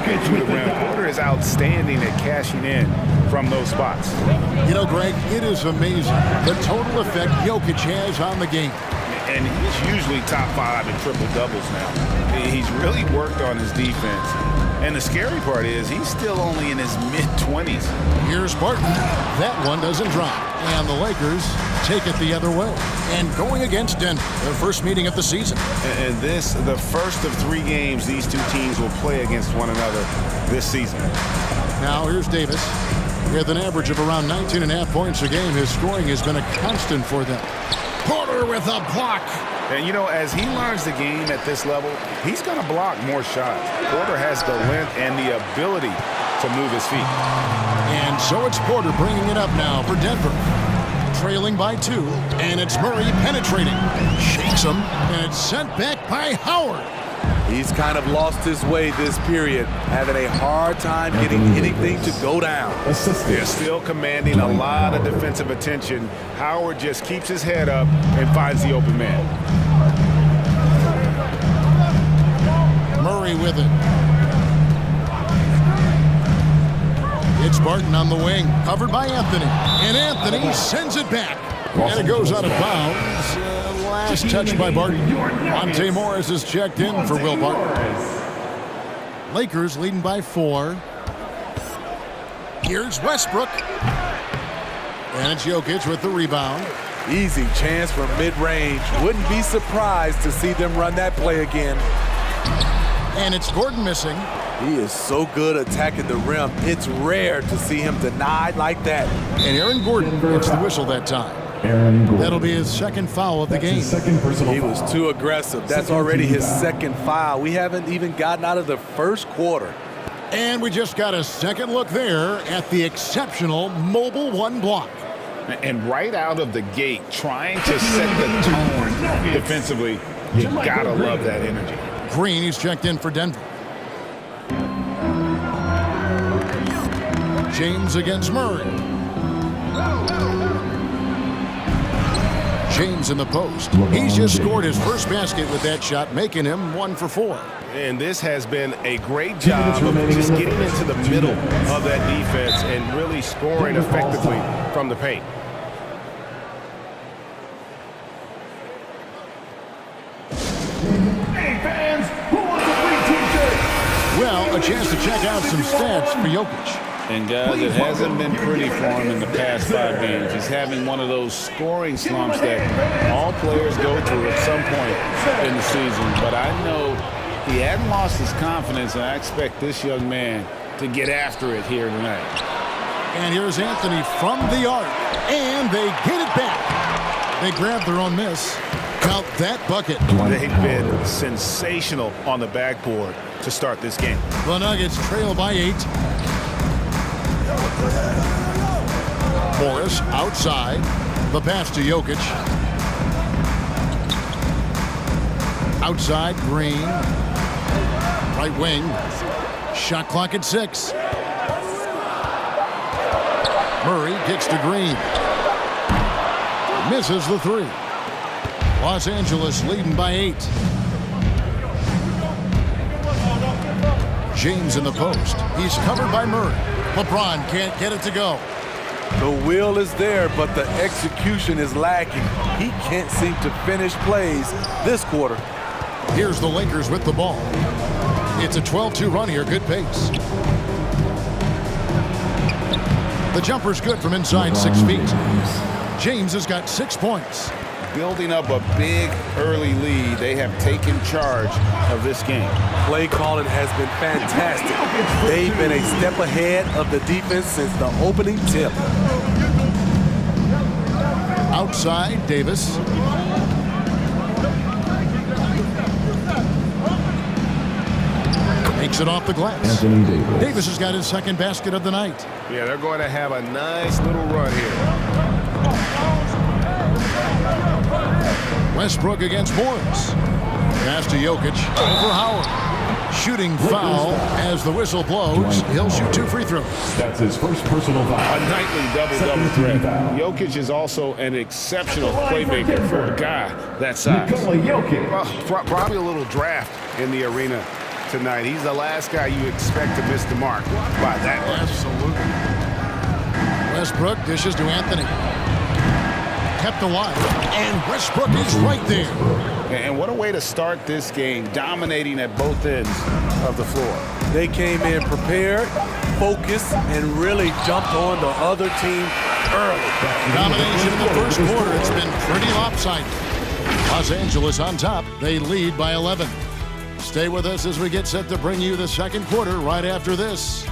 get to the rim. Porter is outstanding at cashing in from those spots. You know, Greg, it is amazing the total effect Jokic has on the game. And he's usually top 5 in triple-doubles now. He's really worked on his defense. And the scary part is he's still only in his mid-20s. Here's Barton. That one doesn't drop. And the Lakers take it the other way. And going against Denver, their first meeting of the season. And this, the first of 3 games these two teams will play against one another this season. Now here's Davis. With an average of around 19.5 points a game, his scoring has been a constant for them. Porter with a block. And, you know, as he learns the game at this level, he's going to block more shots. Porter has the length and the ability to move his feet. And so it's Porter bringing it up now for Denver. Trailing by 2, and it's Murray penetrating. Shakes him, and it's sent back by Howard. He's kind of lost his way this period, having a hard time getting anything to go down. They're still commanding a lot of defensive attention. Howard just keeps his head up and finds the open man. Murray with it. It's Barton on the wing, covered by Anthony. And Anthony sends it back. And it goes out of bounds. Last touch by Barton. Monte Morris is checked in for Will Barton. Lakers leading by 4. Here's Westbrook. And it's Jokic with the rebound. Easy chance from mid-range. Wouldn't be surprised to see them run that play again. And it's Gordon missing. He is so good attacking the rim. It's rare to see him denied like that. And Aaron Gordon gets the whistle that time. That'll be his second foul of the game. He was too aggressive. That's already his second foul. We haven't even gotten out of the first quarter. And we just got a second look there at the exceptional mobile 1 block. And right out of the gate, trying to set the tone defensively, you gotta love that energy. Green, he's checked in for Denver. James against Murray. James in the post. He's just scored his first basket with that shot, making him 1 for 4. And this has been a great job of just getting into the middle of that defense and really scoring effectively from the paint. Hey fans, who wants a free t-shirt? Well, a chance to check out some stats for Jokic. And guys, it hasn't been pretty for him in the past 5 games. He's having one of those scoring slumps that all players go through at some point in the season. But I know he hadn't lost his confidence, and I expect this young man to get after it here tonight. And here's Anthony from the arc, and they get it back. They grab their own miss. Count that bucket. They've been sensational on the backboard to start this game. The Nuggets trail by 8. Morris outside. The pass to Jokic. Outside, Green. Right wing. Shot clock at 6. Murray kicks to Green. Misses the 3. Los Angeles leading by 8. James in the post. He's covered by Murray. LeBron can't get it to go. The will is there, but the execution is lacking. He can't seem to finish plays this quarter. Here's the Lakers with the ball. It's a 12-2 run here. Good pace. The jumper's good from inside 6 feet. James has got 6 points. Building up a big early lead, they have taken charge of this game. Play calling has been fantastic. They've been a step ahead of the defense since the opening tip. Outside, Davis. Makes it off the glass. Davis has got his second basket of the night. Yeah, they're going to have a nice little run here. Westbrook against Morris. Pass to Jokic over Howard. Shooting foul as the whistle blows. He'll shoot 2 free throws. That's his first personal foul. A nightly double-double threat. Jokic is also an exceptional playmaker for a guy that size. Nikola Jokic. Probably a little draft in the arena tonight. He's the last guy you expect to miss the mark by that much. Absolutely. Westbrook dishes to Anthony. Kept alive, and Westbrook is right there. And what a way to start this game, dominating at both ends of the floor. They came in prepared, focused, and really jumped on the other team early. Domination in the first quarter. It's been pretty lopsided. Los Angeles on top. They lead by 11. Stay with us as we get set to bring you the second quarter right after this.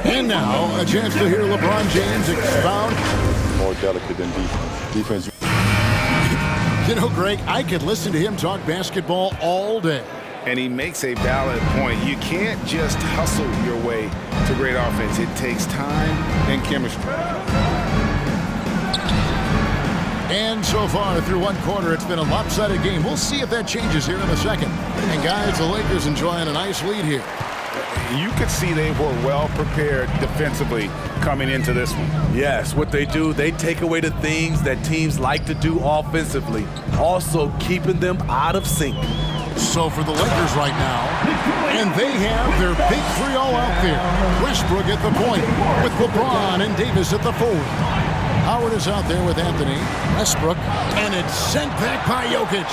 And now, a chance to hear LeBron James expound. More delicate than defense. You know, Greg, I could listen to him talk basketball all day. And he makes a valid point. You can't just hustle your way to great offense. It takes time and chemistry. And so far, through one quarter, it's been a lopsided game. We'll see if that changes here in a second. And guys, the Lakers enjoying a nice lead here. You could see they were well prepared defensively coming into this one. Yes, what they do, they take away the things that teams like to do offensively, also keeping them out of sync. So for the Lakers right now, and they have their big three all out there. Westbrook at the point with LeBron and Davis at the forward. Howard is out there with Anthony. Westbrook, and it's sent back by Jokic.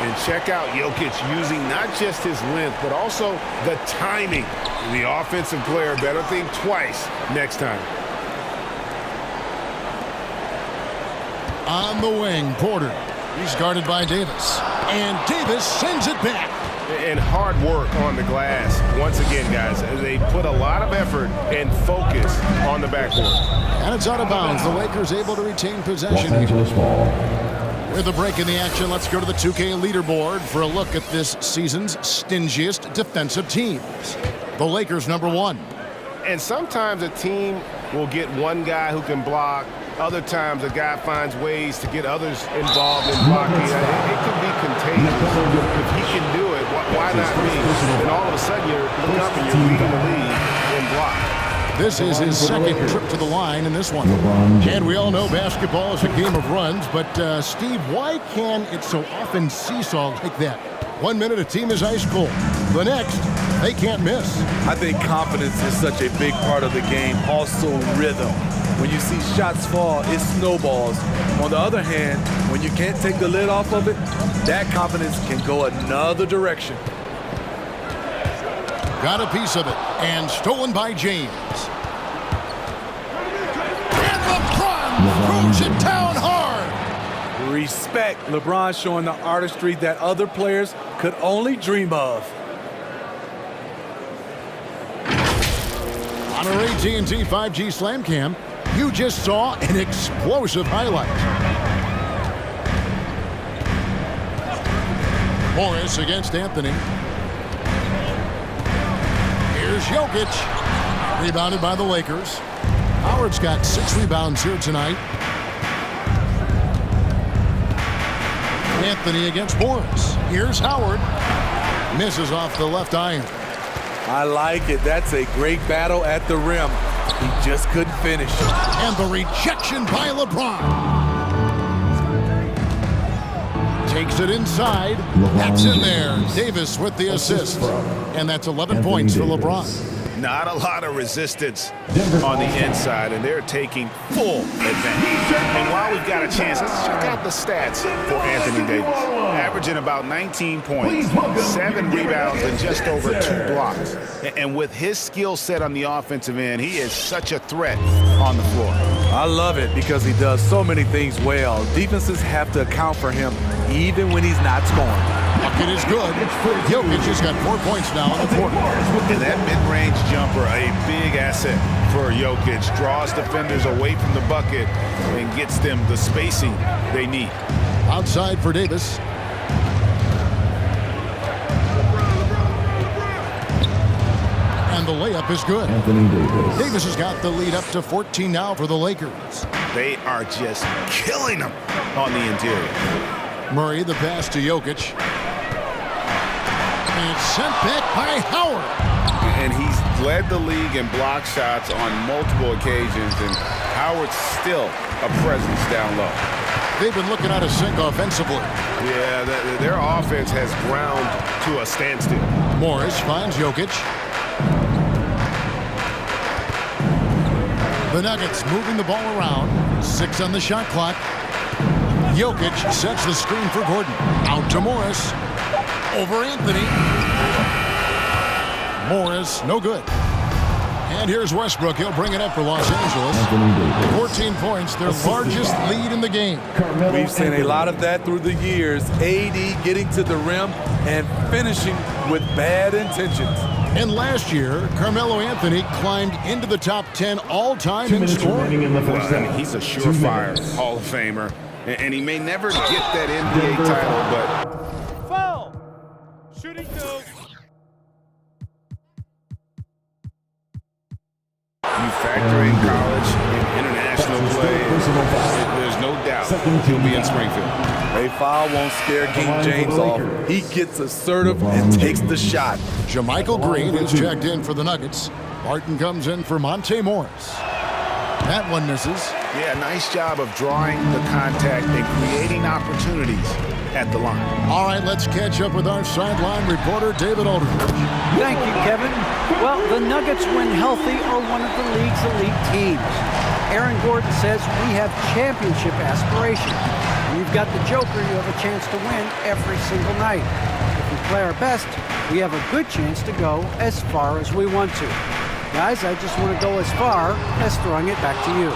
And check out Jokic using not just his length, but also the timing. The offensive player better think twice next time. On the wing, Porter. He's guarded by Davis. And Davis sends it back. And hard work on the glass. Once again, guys, they put a lot of effort and focus on the backcourt. And it's out of bounds. The Lakers able to retain possession. Los Angeles ball. With a break in the action, let's go to the 2K leaderboard for a look at this season's stingiest defensive teams. The Lakers, number 1. And sometimes a team will get one guy who can block. Other times a guy finds ways to get others involved in blocking. It could be contagious. If he can do it, why not me? And all of a sudden you look up and you're leading the league in block. This is his second trip to the line in this one. And we all know basketball is a game of runs, but Steve, why can it so often seesaw like that? 1 minute a team is ice cold. The next, they can't miss. I think confidence is such a big part of the game, also rhythm. When you see shots fall, it snowballs. On the other hand, when you can't take the lid off of it, that confidence can go another direction. Got a piece of it, and stolen by James. And LeBron throws it down hard. Respect. LeBron showing the artistry that other players could only dream of. On our AT&T 5G Slam Cam, you just saw an explosive highlight. Morris against Anthony. Here's Jokic. Rebounded by the Lakers. Howard's got 6 rebounds here tonight. Anthony against Morris. Here's Howard. Misses off the left iron. I like it. That's a great battle at the rim. He just couldn't finish. And the rejection by LeBron. Takes it inside. That's in there. Davis with the assist. And that's 11 points for LeBron. Not a lot of resistance on the inside, and they're taking full advantage. And while we've got a chance, let's check out the stats for Anthony Davis. Averaging about 19 points, 7 rebounds, and just over 2 blocks. And with his skill set on the offensive end, he is such a threat on the floor. I love it because he does so many things well. Defenses have to account for him even when he's not scoring. Bucket is good. Jokic has got 4 points now in the quarter. And that mid-range jumper, a big asset for Jokic. Draws defenders away from the bucket and gets them the spacing they need. Outside for Davis. And the layup is good. Anthony Davis. Davis has got the lead up to 14 now for the Lakers. They are just killing them on the interior. Murray, the pass to Jokic. And it's sent back by Howard. And he's led the league in block shots on multiple occasions, and Howard's still a presence down low. They've been looking out of sync offensively. Yeah, their offense has ground to a standstill. Morris finds Jokic. The Nuggets moving the ball around. 6 on the shot clock. Jokic sets the screen for Gordon. Out to Morris. Over Anthony. Morris, no good. And here's Westbrook. He'll bring it up for Los Angeles. 14 points, their largest lead in the game. We've seen a lot of that through the years. AD getting to the rim and finishing with bad intentions. And last year, Carmelo Anthony climbed into the top 10 all-time in scoring. He's a surefire Hall of Famer, and he may never get that NBA title, but... Foul! Shooting no. You factor in college and international play, there's no doubt he'll be in Springfield. A foul won't scare King James off. He gets assertive and takes the shot. JaMychal Green is checked in for the Nuggets. Barton comes in for Monte Morris. That one misses. Yeah, nice job of drawing the contact and creating opportunities at the line. All right, let's catch up with our sideline reporter, David Aldridge. Thank you, Kevin. Well, the Nuggets, when healthy, are one of the league's elite teams. Aaron Gordon says we have championship aspirations. When you've got the Joker, you have a chance to win every single night. If we play our best, we have a good chance to go as far as we want to. Guys, I just want to go as far as throwing it back to you.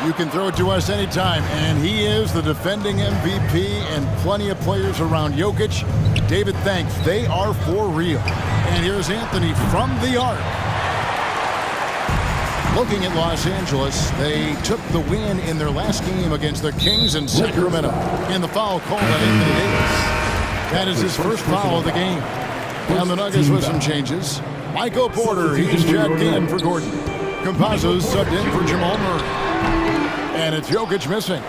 You can throw it to us anytime, and he is the defending MVP and plenty of players around Jokic. David, thanks. They are for real. And here's Anthony from the arc. Looking at Los Angeles, they took the win in their last game against the Kings in Sacramento. And the foul called on Anthony Davis. That is his first foul of the game. And the Nuggets with some changes. Michael Porter, he's checked in for Gordon. Campazzo's subbed in for Jamal Murray. And it's Jokic missing.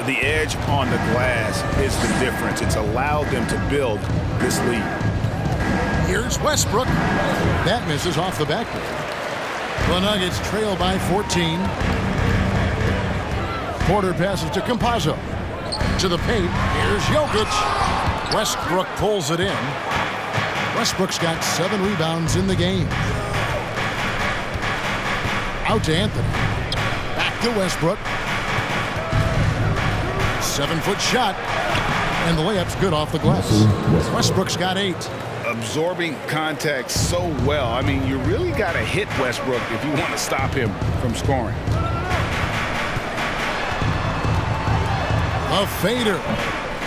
The edge on the glass is the difference. It's allowed them to build this lead. Here's Westbrook. That misses off the backboard. The Nuggets trail by 14. Porter passes to Campazzo. To the paint. Here's Jokic. Westbrook pulls it in. Westbrook's got 7 rebounds in the game. Out to Anthony. Back to Westbrook. 7-foot shot. And the layup's good off the glass. Westbrook's got 8. Absorbing contact so well. I mean, you really got to hit Westbrook if you want to stop him from scoring. A fader.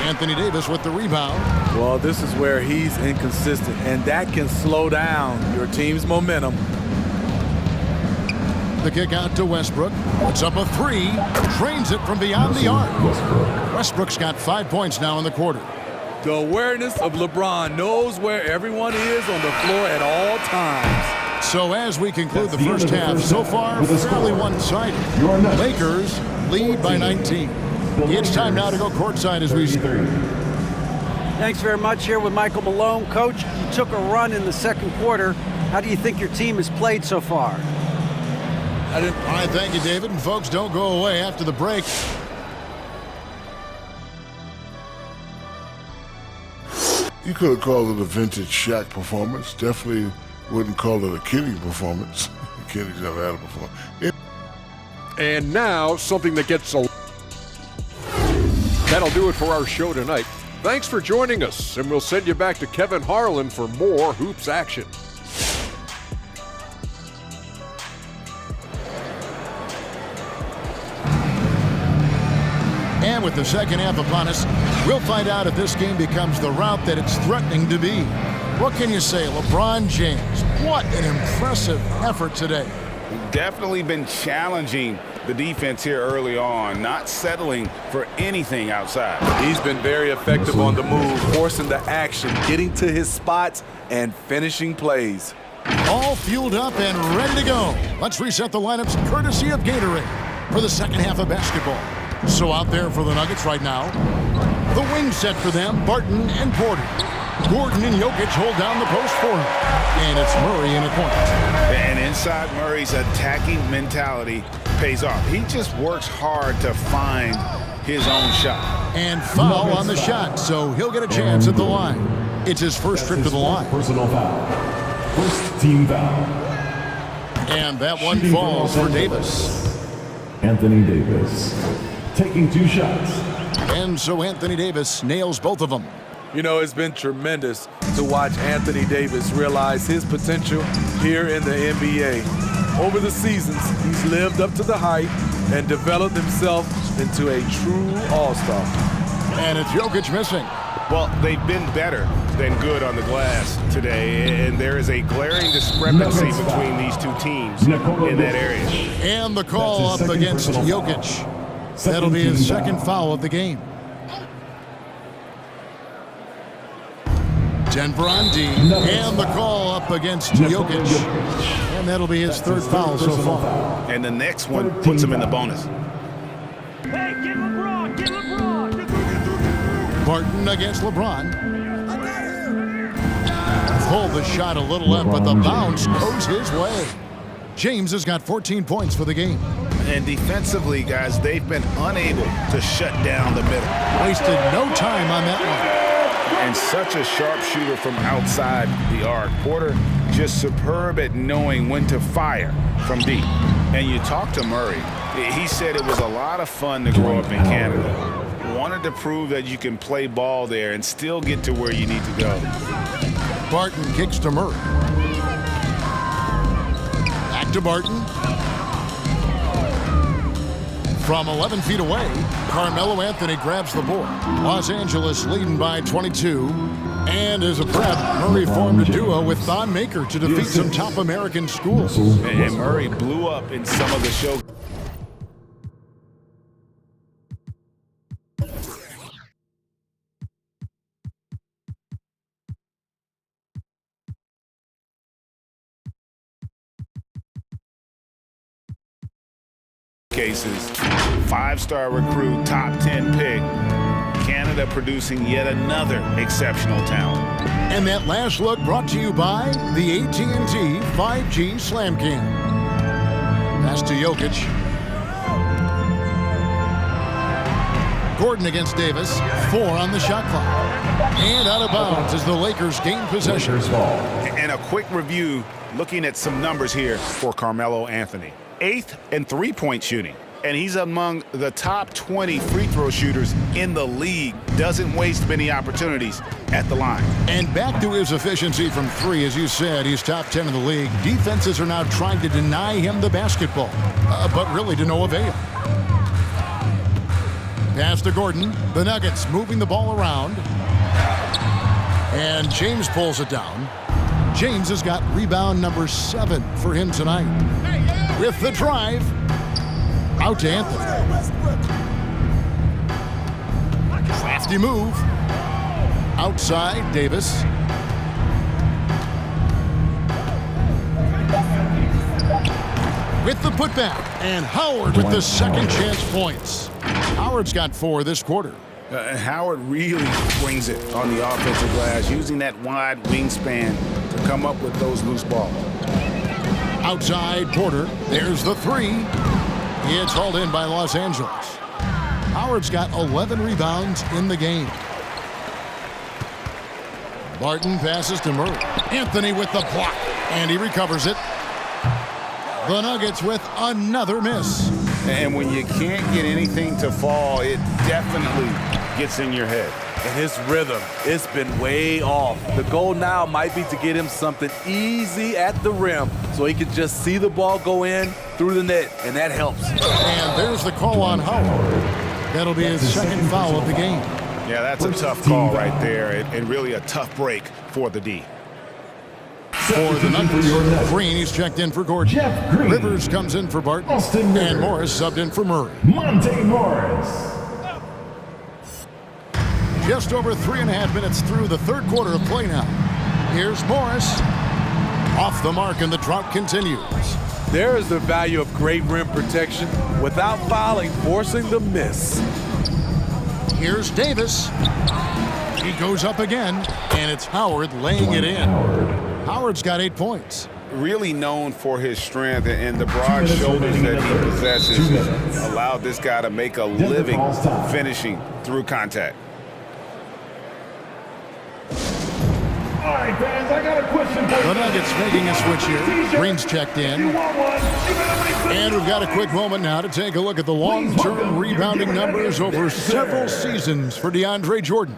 Anthony Davis with the rebound. Well, this is where he's inconsistent, and that can slow down your team's momentum. The kick out to Westbrook. Puts up a 3. Drains it from beyond the arc. Westbrook's got 5 points now in the quarter. The awareness of LeBron knows where everyone is on the floor at all times. So as we conclude the first half, so far fairly one-sided. Lakers lead by 19. It's time now to go courtside as we speak. Thanks very much. Here with Michael Malone. Coach, you took a run in the second quarter. How do you think your team has played so far? All right, thank you, David. And folks, don't go away after the break. You could have called it a vintage Shaq performance. Definitely wouldn't call it a Kenny performance. Kenny's never had a performance. And now, something that gets a... That'll do it for our show tonight. Thanks for joining us, and we'll send you back to Kevin Harlan for more Hoops action. And with the second half upon us, we'll find out if this game becomes the route that it's threatening to be. What can you say, LeBron James? What an impressive effort today. Definitely been challenging the defense here early on, not settling for anything outside. He's been very effective on the move, forcing the action, getting to his spots, and finishing plays. All fueled up and ready to go. Let's reset the lineups courtesy of Gatorade for the second half of basketball. So out there for the Nuggets right now, the wing set for them, Barton and Porter. Gordon and Jokic hold down the post for him. And it's Murray in a corner. And inside Murray's attacking mentality pays off. He just works hard to find his own shot. And foul on the shot, so he'll get a chance at the line. It's his first trip to the line. Personal foul. First team foul. And that one falls for Davis. Anthony Davis taking 2 shots. And so Anthony Davis nails both of them. You know, it's been tremendous to watch Anthony Davis realize his potential here in the NBA. Over the seasons, he's lived up to the hype and developed himself into a true all-star. And it's Jokic missing. Well, they've been better than good on the glass today, and there is a glaring discrepancy between these two teams in that area. And the call up against Jokic. That'll be his second foul of the game. Denver on D, and the call up against Jokic. And that'll be his third foul so far. And the next one puts him in the bonus. Hey, get LeBron! Get LeBron! Barton against LeBron. Pulled the shot a little up, but the bounce goes his way. James has got 14 points for the game. And defensively, guys, they've been unable to shut down the middle. Wasted no time on that one. And such a sharp shooter from outside the arc. Porter just superb at knowing when to fire from deep. And you talk to Murray, he said it was a lot of fun to grow up in Canada. Wanted to prove that you can play ball there and still get to where you need to go. Barton kicks to Murray. Back to Barton. From 11 feet away, Carmelo Anthony grabs the board. Los Angeles leading by 22. And as a prep, Murray formed a duo with Thon Maker to defeat some top American schools. And Murray blew up in some of the show. Cases, 5-star recruit, top 10 pick. Canada producing yet another exceptional talent. And that last look brought to you by the AT&T 5G Slam Cam. Pass to Jokic. Gordon against Davis. 4 on the shot clock. And out of bounds as the Lakers gain possession. And a quick review looking at some numbers here for Carmelo Anthony. 8th in three-point shooting. And he's among the top 20 free throw shooters in the league. Doesn't waste many opportunities at the line. And back to his efficiency from 3, as you said, he's top 10 in the league. Defenses are now trying to deny him the basketball, but really to no avail. Pass to Gordon. The Nuggets moving the ball around. And James pulls it down. James has got rebound number 7 for him tonight. With the drive, out to Anthony. Crafty move. Outside, Davis. With the putback, and Howard with the second chance points. Howard's got 4 this quarter. Howard really brings it on the offensive glass, using that wide wingspan to come up with those loose balls. Outside, Porter. There's the 3. It's hauled in by Los Angeles. Howard's got 11 rebounds in the game. Barton passes to Murray. Anthony with the block, and he recovers it. The Nuggets with another miss. And when you can't get anything to fall, it definitely gets in your head. And his rhythm, it's been way off. The goal now might be to get him something easy at the rim so he can just see the ball go in through the net, and that helps. And there's the call on Howard. That'll be his second foul of the game. Yeah, that's a tough call right there, and really a tough break for the D. For the Nuggets, Green, he's checked in for Gordon. Jeff Green. Rivers comes in for Barton. Austin Rivers. And Morris subbed in for Murray. Monte Morris. Just over 3.5 minutes through the third quarter of play now. Here's Morris. Off the mark, and the drought continues. There is the value of great rim protection without fouling, forcing the miss. Here's Davis. He goes up again, and it's Howard laying it in. Howard's got 8 points. Really known for his strength and the broad shoulders that he possesses has allowed this guy to make a living finishing through contact. All right, fans, I got a question for you. The Nuggets making a switch here. Green's checked in. And we've got a quick moment now to take a look at the long-term rebounding numbers over several seasons for DeAndre Jordan.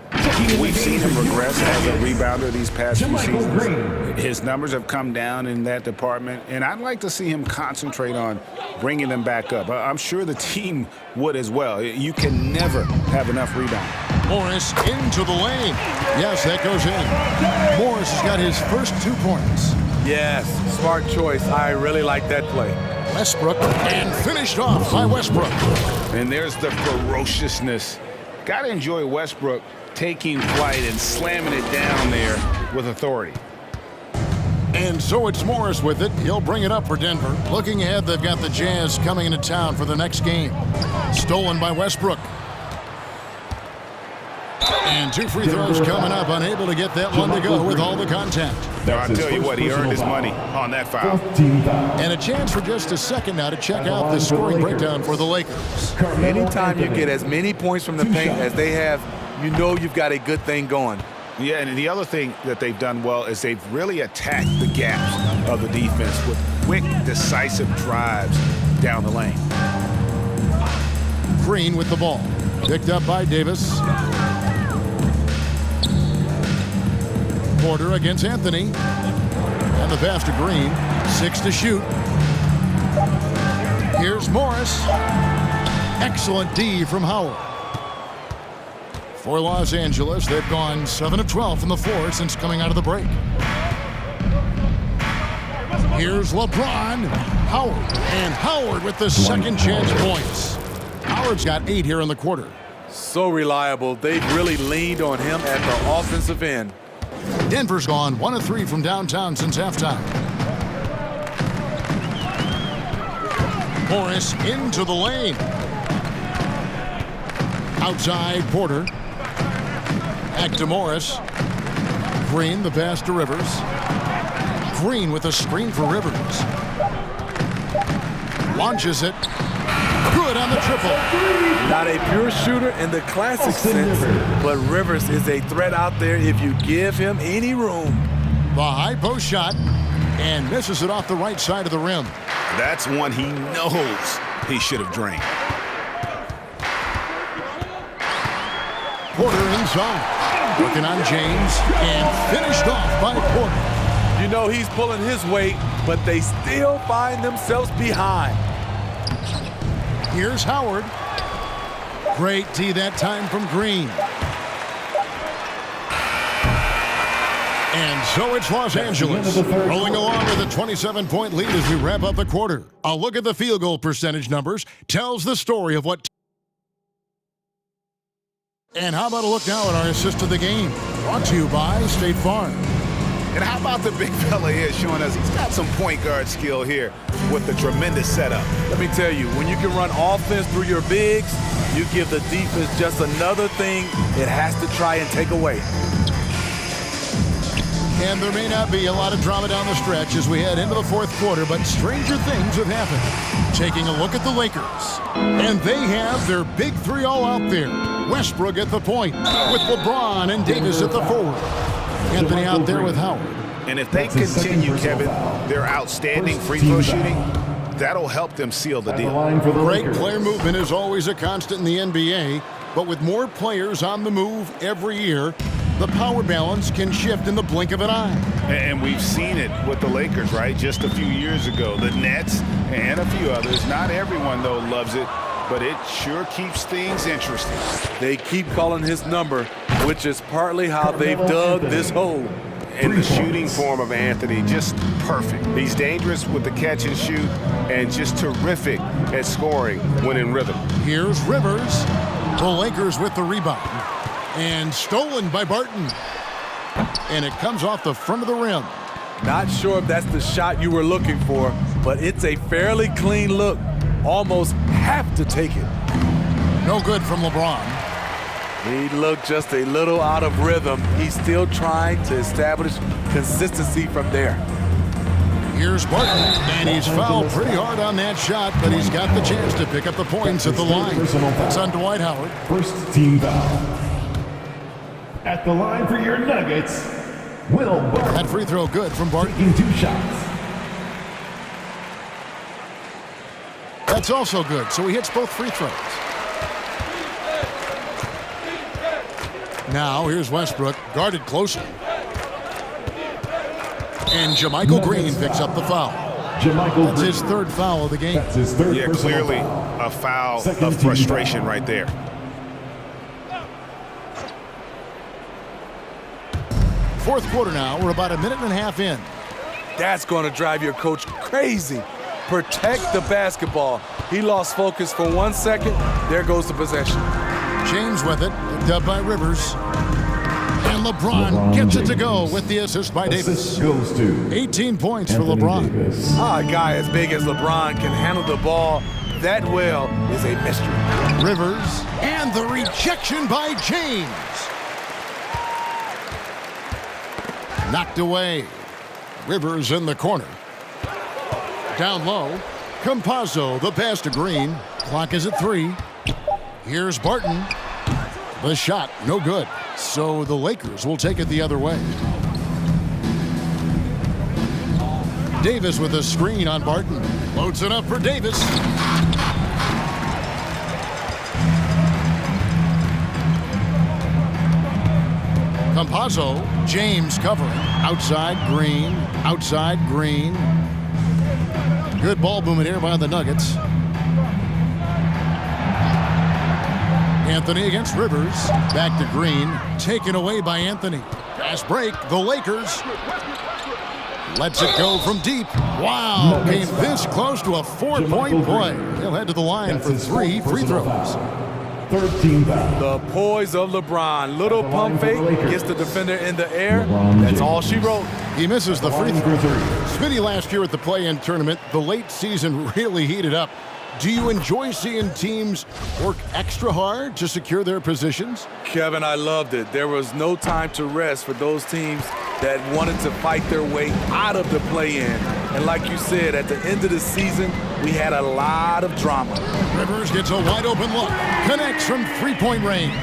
We've seen him regress as a rebounder these past few seasons. His numbers have come down in that department, and I'd like to see him concentrate on bringing them back up. I'm sure the team would as well. You can never have enough rebound. Morris into the lane. Yes, that goes in. Morris has got his first 2 points. Yes, smart choice. I really like that play. Westbrook, and finished off by Westbrook. And there's the ferociousness. Got to enjoy Westbrook taking flight and slamming it down there with authority. And so it's Morris with it. He'll bring it up for Denver. Looking ahead, they've got the Jazz coming into town for the next game. Stolen by Westbrook. And 2 free throws coming up. Unable to get that one to go with all the contact. I'll tell you what, he earned his money on that foul. And a chance for just a second now to check out the scoring breakdown for the Lakers. Anytime you get as many points from the paint as they have, you know you've got a good thing going. Yeah, and the other thing that they've done well is they've really attacked the gaps of the defense with quick, decisive drives down the lane. Green with the ball. Picked up by Davis. Porter against Anthony. And the pass to Green. 6 to shoot. Here's Morris. Excellent D from Howard. For Los Angeles, they've gone 7 of 12 from the floor since coming out of the break. Here's LeBron. Howard. And Howard with the second chance points. Howard's got 8 here in the quarter. So reliable. They've really leaned on him at the offensive end. Denver's gone 1 of 3 from downtown since halftime. Morris into the lane. Outside Porter. Back to Morris. Green, the pass to Rivers. Green with a screen for Rivers. Launches it. Good on the triple. Not a pure shooter in the classic sense, but Rivers is a threat out there if you give him any room. The high post shot, and misses it off the right side of the rim. That's one he knows he should have drained. Porter inside. Working on James, and finished off by Porter. You know he's pulling his weight, but they still find themselves behind. Here's Howard. Great D that time from Green. And so it's Los Angeles rolling along with a 27-point lead as we wrap up the quarter. A look at the field goal percentage numbers tells the story of what. And how about a look now at our assist of the game? Brought to you by State Farm. And how about the big fella here showing us he's got some point guard skill here with the tremendous setup. Let me tell you, when you can run offense through your bigs, you give the defense just another thing it has to try and take away. And there may not be a lot of drama down the stretch as we head into the fourth quarter, but stranger things have happened. Taking a look at the Lakers. And they have their big 3 all out there. Westbrook at the point with LeBron and Davis at the forward. Anthony out there with Howard. And if they continue, Kevin, their outstanding free throw shooting, that'll help them seal the deal. Great player movement is always a constant in the NBA, but with more players on the move every year, the power balance can shift in the blink of an eye. And we've seen it with the Lakers, right? Just a few years ago. The Nets and a few others. Not everyone, though, loves it, but it sure keeps things interesting. They keep calling his number, which is partly how they've dug this hole. And the shooting form of Anthony, just perfect. He's dangerous with the catch and shoot and just terrific at scoring when in rhythm. Here's Rivers. The Lakers with the rebound. And stolen by Barton. And it comes off the front of the rim. Not sure if that's the shot you were looking for, but it's a fairly clean look. Almost have to take it. No good from LeBron. He looked just a little out of rhythm. He's still trying to establish consistency from there. Here's Barton, and he's fouled pretty hard on that shot, but he's got the chance to pick up the points at the line. That's on Dwight Howard. First team foul. At the line for your Nuggets, Will Barton. That free throw good from Barton. Taking 2 shots. That's also good, so he hits both free throws. Now here's Westbrook, guarded closely. And JaMychal Green picks up the foul. That's his third foul of the game. That's his third Yeah, clearly a foul of frustration right there. Fourth quarter now. We're about a minute and a half in. That's going to drive your coach crazy. Protect the basketball. He lost focus for 1 second. There goes the possession. James with it, picked up by Rivers. And LeBron gets it to go with the assist by Davis. Assist goes to 18 points for Anthony LeBron. Davis. A guy as big as LeBron can handle the ball that well is a mystery. Rivers, and the rejection by James. Knocked away. Rivers in the corner. Down low. Campazzo, the pass to Green. Clock is at 3. Here's Barton. The shot, no good. So the Lakers will take it the other way. Davis with a screen on Barton. Loads it up for Davis. Campazzo, James covering. Outside Green. Outside Green. Good ball movement here by the Nuggets. Anthony against Rivers. Back to Green. Taken away by Anthony. Fast break. The Lakers. Lets it go from deep. Wow. Came this close to a 4-point play. He'll head to the line for 3 free throws. Third team foul. The poise of LeBron. Little pump fake. Gets the defender in the air. That's all she wrote. He misses the free throw. Smitty last year at the play-in tournament, the late season really heated up. Do you enjoy seeing teams work extra hard to secure their positions? Kevin, I loved it. There was no time to rest for those teams that wanted to fight their way out of the play-in. And like you said, at the end of the season, we had a lot of drama. Rivers gets a wide-open look. Connects from three-point range.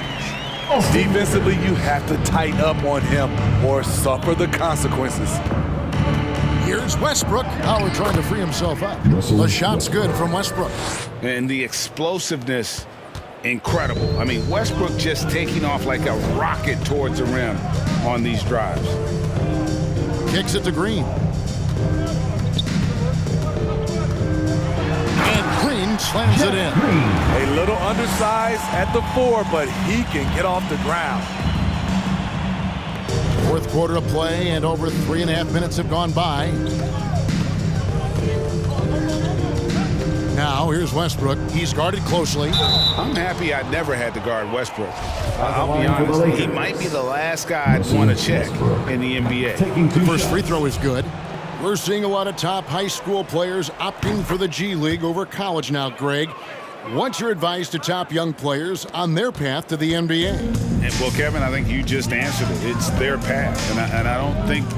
Defensively, you have to tighten up on him or suffer the consequences. Here's Westbrook. Howard trying to free himself up. The shot's good from Westbrook. And the explosiveness, incredible. I mean, Westbrook just taking off like a rocket towards the rim on these drives. Kicks it to Green. And Green slams it in. A little undersized at the 4, but he can get off the ground. Fourth quarter of play, and over 3.5 minutes have gone by. Now, here's Westbrook. He's guarded closely. I'm happy I never had to guard Westbrook. I'll be honest, he might be the last guy I'd want to check in the NBA. The first free throw is good. We're seeing a lot of top high school players opting for the G League over college now, Greg. What's your advice to top young players on their path to the NBA? Well, Kevin, I think you just answered it. It's their path, and I don't think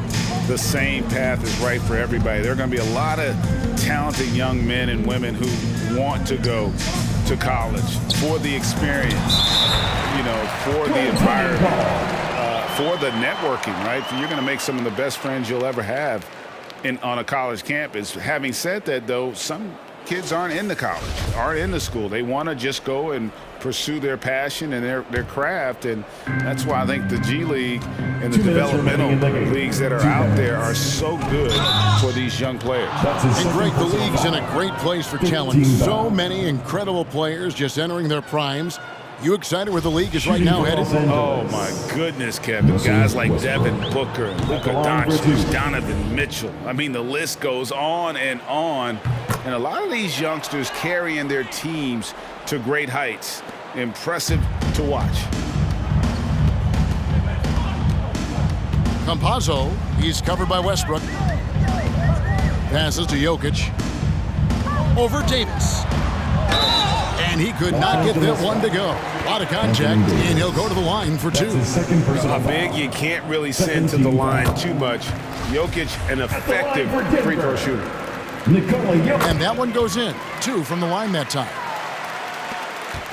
the same path is right for everybody. There are going to be a lot of talented young men and women who want to go to college for the experience, you know, for the environment, for the networking, right? You're going to make some of the best friends you'll ever have on a college campus. Having said that, though, some kids aren't in the college, aren't in the school. They want to just go and pursue their passion and their craft, and that's why I think the G League and the developmental leagues that are out there are so good for these young players. And Greg, the league's in a great place for talent. So many incredible players just entering their primes. You excited where the league is right now headed? Oh, my goodness, Kevin. Guys like Devin Booker, Luka Doncic, Donovan Mitchell. I mean, the list goes on. And a lot of these youngsters carrying their teams to great heights. Impressive to watch. Campazzo, he's covered by Westbrook. Passes to Jokic. Over Davis. And And he could not get that one to go. A lot of contact, and he'll go to the line for 2. A big you can't really send to the line too much. Jokic, an effective free throw shooter. And that one goes in. 2 from the line that time.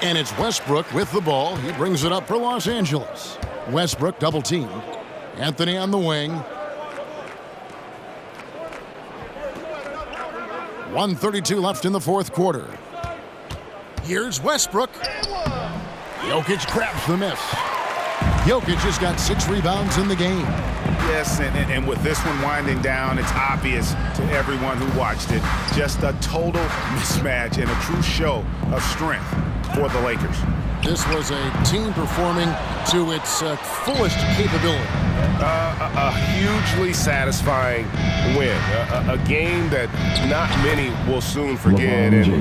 And it's Westbrook with the ball. He brings it up for Los Angeles. Westbrook double teamed. Anthony on the wing. 1:32 left in the fourth quarter. Here's Westbrook. Jokic grabs the miss. Jokic has got 6 rebounds in the game. Yes, and with this one winding down, it's obvious to everyone who watched it. Just a total mismatch and a true show of strength for the Lakers. This was a team performing to its fullest capability. A hugely satisfying win. A game that not many will soon forget. And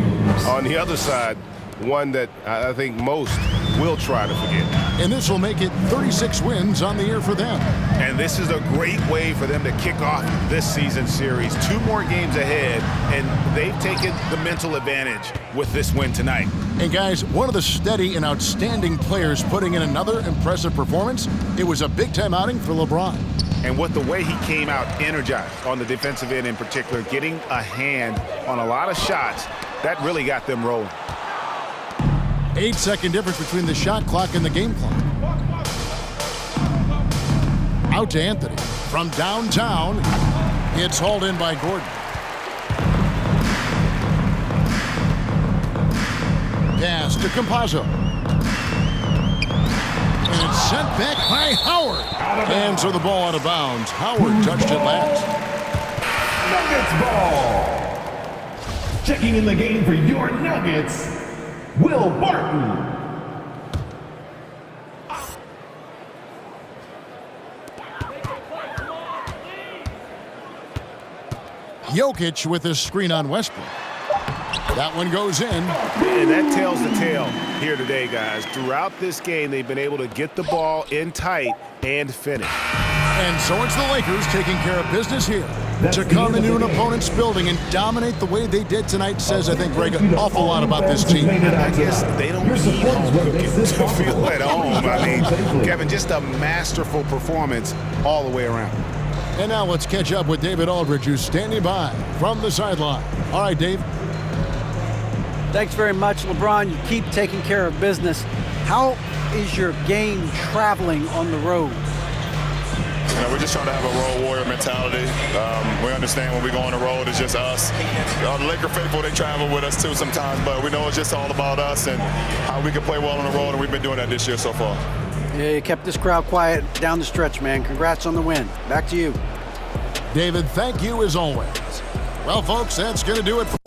on the other side, one that I think most will try to forget. And this will make it 36 wins on the year for them. And this is a great way for them to kick off this season series. 2 more games ahead, and they've taken the mental advantage with this win tonight. And guys, one of the steady and outstanding players putting in another impressive performance, it was a big-time outing for LeBron. And with the way he came out energized on the defensive end in particular, getting a hand on a lot of shots, that really got them rolling. 8-second difference between the shot clock and the game clock. Out to Anthony. From downtown, it's hauled in by Gordon. Pass to Campazzo. And it's sent back by Howard. And so the ball out of bounds. Howard touched it last. Nuggets ball. Checking in the game for your Nuggets, Will Barton. Jokic with his screen on Westbrook. That one goes in. And that tells the tale here today, guys. Throughout this game, they've been able to get the ball in tight and finish. And so it's the Lakers taking care of business here. To come into an opponent's building and dominate the way they did tonight says, I think, Greg, an awful lot about this team. I guess they don't need home cooking to feel at home. I mean, Kevin, just a masterful performance all the way around. And now let's catch up with David Aldridge, who's standing by from the sideline. All right, Dave. Thanks very much, LeBron. You keep taking care of business. How is your game traveling on the road? You know, we're just trying to have a road warrior mentality. We understand when we go on the road, it's just us. The Laker faithful, they travel with us too sometimes, but we know it's just all about us and how we can play well on the road, and we've been doing that this year so far. Yeah, you kept this crowd quiet down the stretch, man. Congrats on the win. Back to you. David, thank you as always. Well, folks, that's going to do it for